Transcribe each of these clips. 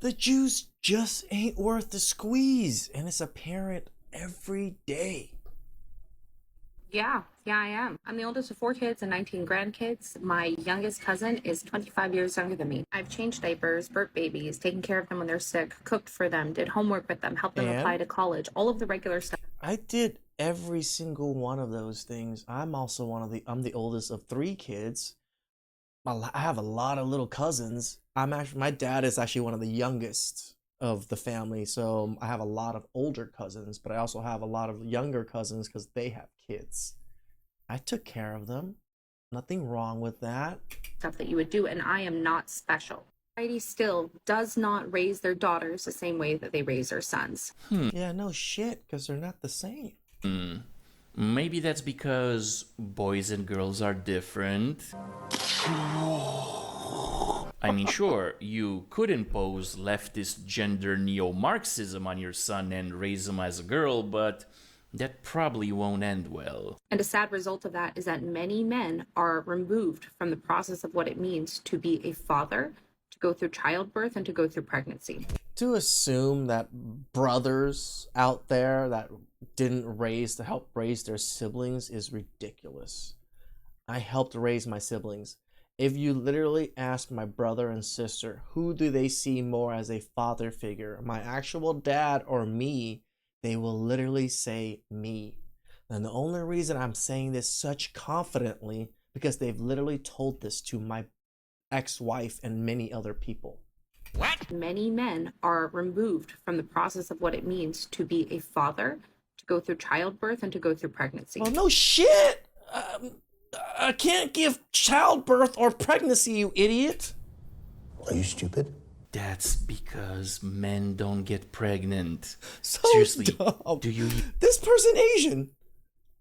The juice just ain't worth the squeeze, and it's apparent every day. Yeah, I am. I'm the oldest of 4 kids and 19 grandkids. My youngest cousin is 25 years younger than me. I've changed diapers, burped babies, taken care of them when they're sick, cooked for them, did homework with them, helped them apply And to college, all of the regular stuff. I did every single one of those things. I'm also I'm the oldest of 3 kids. I have a lot of little cousins. My dad is actually one of the youngest of the family, so I have a lot of older cousins, but I also have a lot of younger cousins because they have kids. I took care of them. Nothing wrong with that. Stuff that you would do, and I am not special. Society still does not raise their daughters the same way that they raise their sons. Yeah, no shit, because they're not the same. Maybe that's because boys and girls are different. I mean, sure, you could impose leftist gender neo-Marxism on your son and raise him as a girl, but that probably won't end well. And a sad result of that is that many men are removed from the process of what it means to be a father, to go through childbirth, and to go through pregnancy. To assume that brothers out there that didn't help raise their siblings is ridiculous. I helped raise my siblings. If you literally ask my brother and sister, who do they see more as a father figure, my actual dad or me, they will literally say me. And the only reason I'm saying this such confidently, because they've literally told this to my ex-wife and many other people. What? Many men are removed from the process of what it means to be a father, to go through childbirth, and to go through pregnancy. Well, no shit! I can't give childbirth or pregnancy, you idiot! Are you stupid? That's because men don't get pregnant. So seriously, dumb. do you... This person Asian.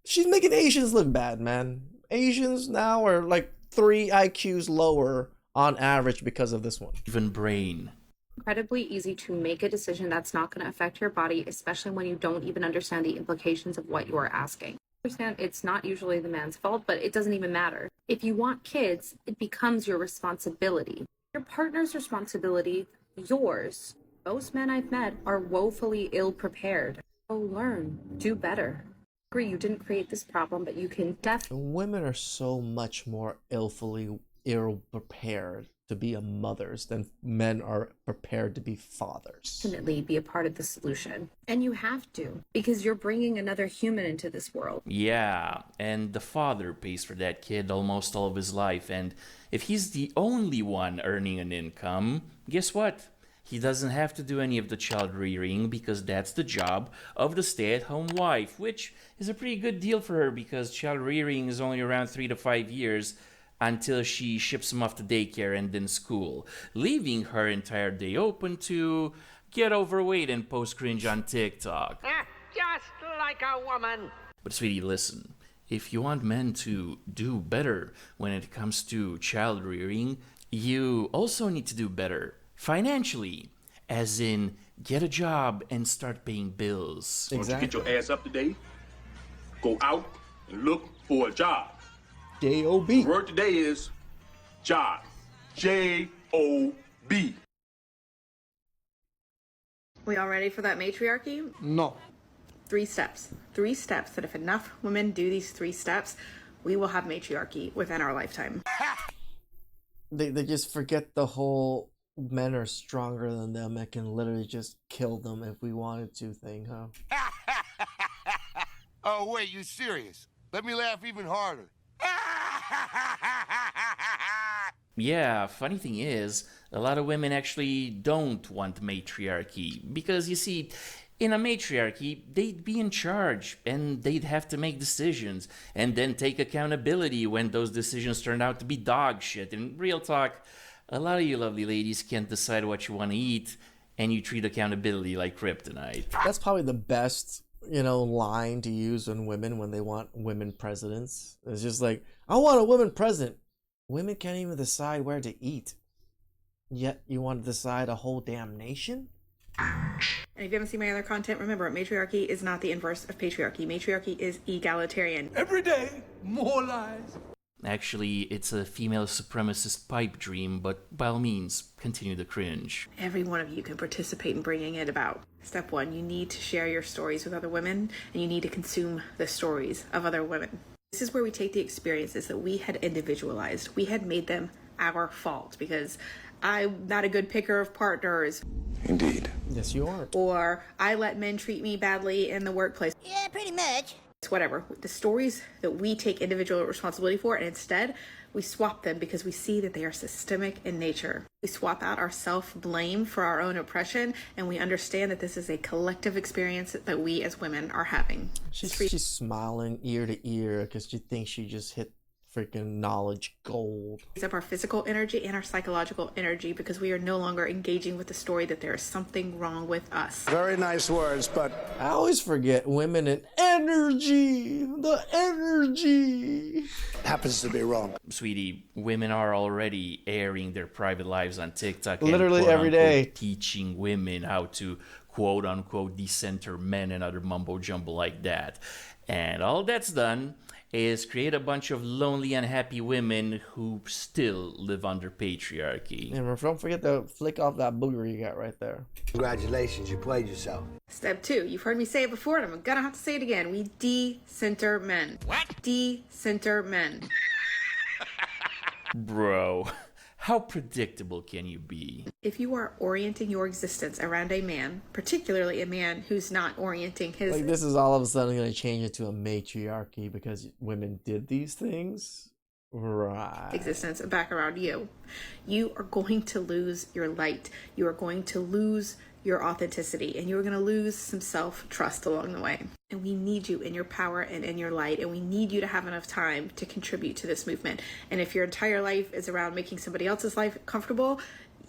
She's making Asians look bad, man. Asians now are like 3 IQs lower on average because of this one. even brain? Incredibly easy to make a decision that's not going to affect your body, especially when you don't even understand the implications of what you are asking. Understand it's not usually the man's fault, but it doesn't even matter. If you want kids, it becomes your responsibility. Your partner's responsibility, yours. Most men I've met are woefully ill-prepared. So learn, do better. Agree, you didn't create this problem, but you can Women are so much more ill-prepared to be a mothers than men are prepared to be fathers. definitely be a part of the solution. And you have to, because you're bringing another human into this world. Yeah, and the father pays for that kid almost all of his life, and if he's the only one earning an income, guess what? He doesn't have to do any of the child rearing because that's the job of the stay-at-home wife, which is a pretty good deal for her because child rearing is only around 3 to 5 years until she ships him off to daycare and then school, leaving her entire day open to get overweight and post cringe on TikTok. Just like a woman. But sweetie, listen, if you want men to do better when it comes to child rearing, you also need to do better financially, as in get a job and start paying bills. Exactly. Once you get your ass up to date, go out and look for a job. J-O-B. The word today is job. J-O-B. We all ready for that matriarchy? No. 3 steps. 3 steps that if enough women do these 3 steps, we will have matriarchy within our lifetime. They just forget the whole men are stronger than them and can literally just kill them if we wanted to thing, huh? Oh, wait, you serious? Let me laugh even harder. Yeah, funny thing is, a lot of women actually don't want matriarchy because, you see, in a matriarchy, they'd be in charge and they'd have to make decisions and then take accountability when those decisions turn out to be dog shit. And real talk, a lot of you lovely ladies can't decide what you want to eat and you treat accountability like kryptonite. That's probably the best, line to use on women when they want women presidents. It's just like, I want a woman president. Women can't even decide where to eat. Yet you want to decide a whole damn nation? And if you haven't seen my other content, remember, matriarchy is not the inverse of patriarchy. Matriarchy is egalitarian. Every day, more lies. Actually, it's a female supremacist pipe dream, but by all means, continue the cringe. Every one of you can participate in bringing it about. Step 1, you need to share your stories with other women, and you need to consume the stories of other women. This is where we take the experiences that we had individualized. We had made them our fault because I'm not a good picker of partners. Indeed. Yes, you are. Or I let men treat me badly in the workplace. Yeah, pretty much. It's whatever. The stories that we take individual responsibility for, and instead we swap them because we see that they are systemic in nature. We swap out our self-blame for our own oppression, and we understand that this is a collective experience that we as women are having. She's smiling ear to ear because she thinks she just hit freaking knowledge gold. It's up our physical energy and our psychological energy because we are no longer engaging with the story that there is something wrong with us. Very nice words, but I always forget women and energy. The energy happens to be wrong. Sweetie, women are already airing their private lives on TikTok. Literally and, every day. Teaching women how to quote-unquote decenter men and other mumbo-jumbo like that. And all that's done is create a bunch of lonely, unhappy women who still live under patriarchy. And don't forget to flick off that booger you got right there. Congratulations, you played yourself. Step 2, you've heard me say it before, and I'm gonna have to say it again. We de-center men. What? De-center men. Bro, how predictable can you be? If you are orienting your existence around a man, particularly a man who's not orienting his Like, this is all of a sudden going to change into a matriarchy because women did these things? Right. existence back around you, you are going to lose your light. You are going to lose your authenticity, and you're going to lose some self-trust along the way. And we need you in your power and in your light, and we need you to have enough time to contribute to this movement. And if your entire life is around making somebody else's life comfortable,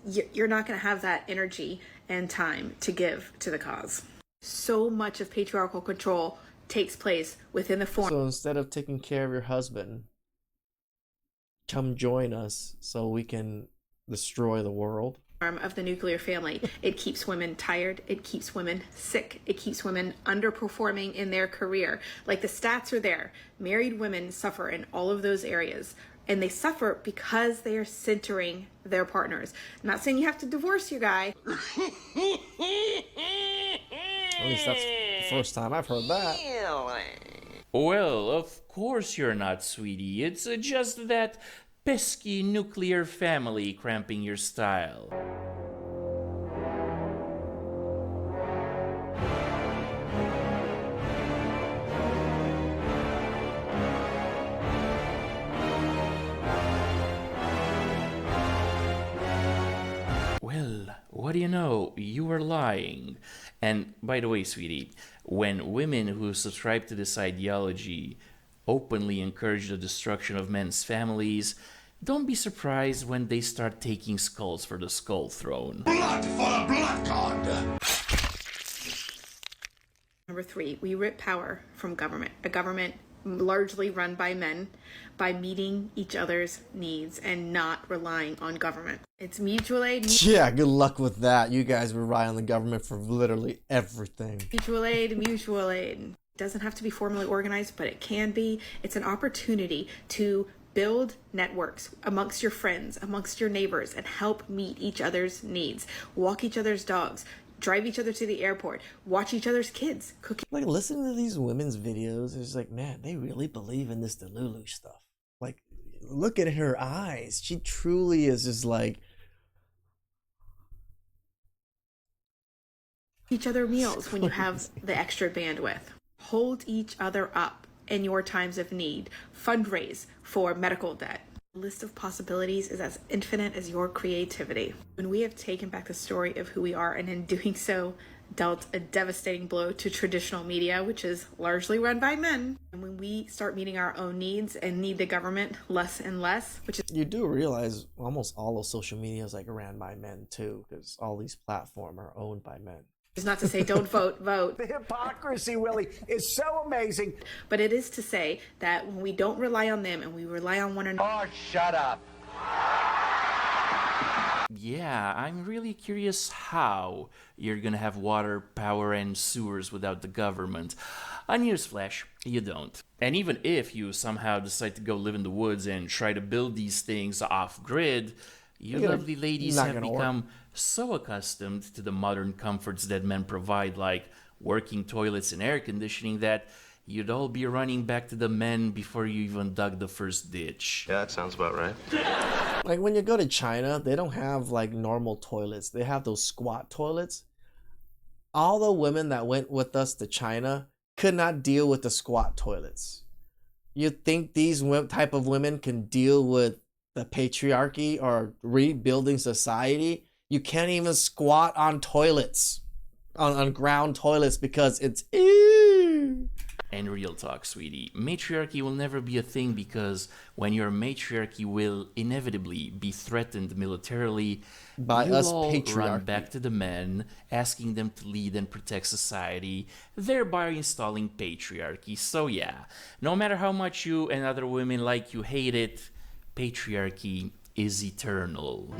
you're not going to have that energy and time to give to the cause. So much of patriarchal control takes place within the form. So instead of taking care of your husband, come join us so we can destroy the world. Of the nuclear family. It keeps women tired. It keeps women sick. It keeps women underperforming in their career. Like, the stats are there. Married women suffer in all of those areas. And they suffer because they are centering their partners. I'm not saying you have to divorce your guy. At least that's the first time I've heard that. Well, of course you're not, sweetie. It's just that pesky nuclear family cramping your style. Well, what do you know? You were lying. And by the way, sweetie, when women who subscribe to this ideology openly encourage the destruction of men's families, don't be surprised when they start taking skulls for the skull throne. Blood for the blood god! Number 3, we rip power from government. A government largely run by men, by meeting each other's needs and not relying on government. It's mutual aid. Yeah, good luck with that. You guys rely on the government for literally everything. Mutual aid, mutual aid. It doesn't have to be formally organized, but it can be. It's an opportunity to build networks amongst your friends, amongst your neighbors, and help meet each other's needs. Walk each other's dogs, drive each other to the airport, watch each other's kids, cook. Like, listening to these women's videos, it's like, man, they really believe in this Delulu stuff. Like, look at her eyes. She truly is just like... Each other meals when you have the extra bandwidth. Hold each other up in your times of need. Fundraise for medical debt. The list of possibilities is as infinite as your creativity. When we have taken back the story of who we are, and in doing so dealt a devastating blow to traditional media, which is largely run by men, and when we start meeting our own needs and need the government less and less, which is... You do realize almost all of social media is like ran by men too, because all these platforms are owned by men. It's not to say don't vote, vote. The hypocrisy, Willie, is so amazing. But it is to say that when we don't rely on them and we rely on one another. Oh, shut up. Yeah, I'm really curious how you're gonna have water, power, and sewers without the government. A newsflash, you don't. And even if you somehow decide to go live in the woods and try to build these things off-grid, you lovely ladies not have gonna become so accustomed to the modern comforts that men provide, like working toilets and air conditioning, that you'd all be running back to the men before you even dug the first ditch. Yeah, that sounds about right. Like when you go to China, they don't have like normal toilets. They have those squat toilets. All the women that went with us to China could not deal with the squat toilets. You think these type of women can deal with the patriarchy or rebuilding society? You can't even squat on toilets, on ground toilets, because it's ew. And real talk, sweetie, matriarchy will never be a thing, because when your matriarchy will inevitably be threatened militarily, By you'll us all run patriarchy. back to the men, asking them to lead and protect society, thereby installing patriarchy. So yeah, no matter how much you and other women like you hate it, patriarchy is eternal.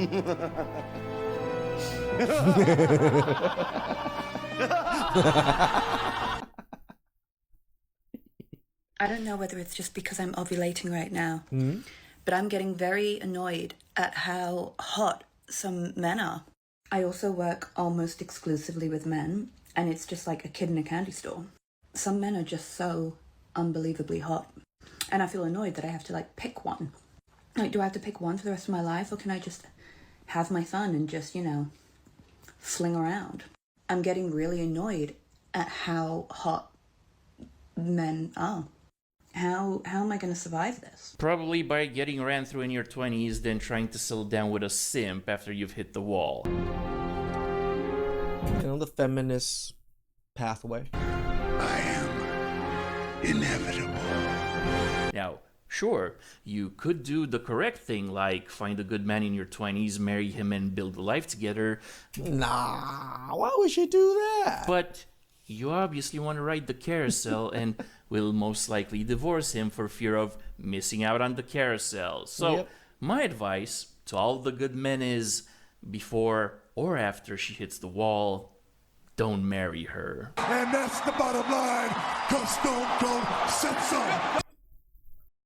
I don't know whether it's just because I'm ovulating right now, but I'm getting very annoyed at how hot some men are. I also work almost exclusively with men, and it's just like a kid in a candy store. Some men are just so unbelievably hot, and I feel annoyed that I have to like pick one. Like, do I have to pick one for the rest of my life, or can I just have my fun and just, you know, fling around? I'm getting really annoyed at how hot men are. How am I going to survive this? Probably by getting ran through in your 20s, then trying to settle down with a simp after you've hit the wall. You know, the feminist pathway. I am inevitable. Now, sure, you could do the correct thing, like find a good man in your 20s, marry him, and build a life together. Nah, why would you do that? But you obviously want to ride the carousel and will most likely divorce him for fear of missing out on the carousel. So, my advice to all the good men is, before or after she hits the wall, don't marry her. And that's the bottom line, 'cause Stone Cold said so.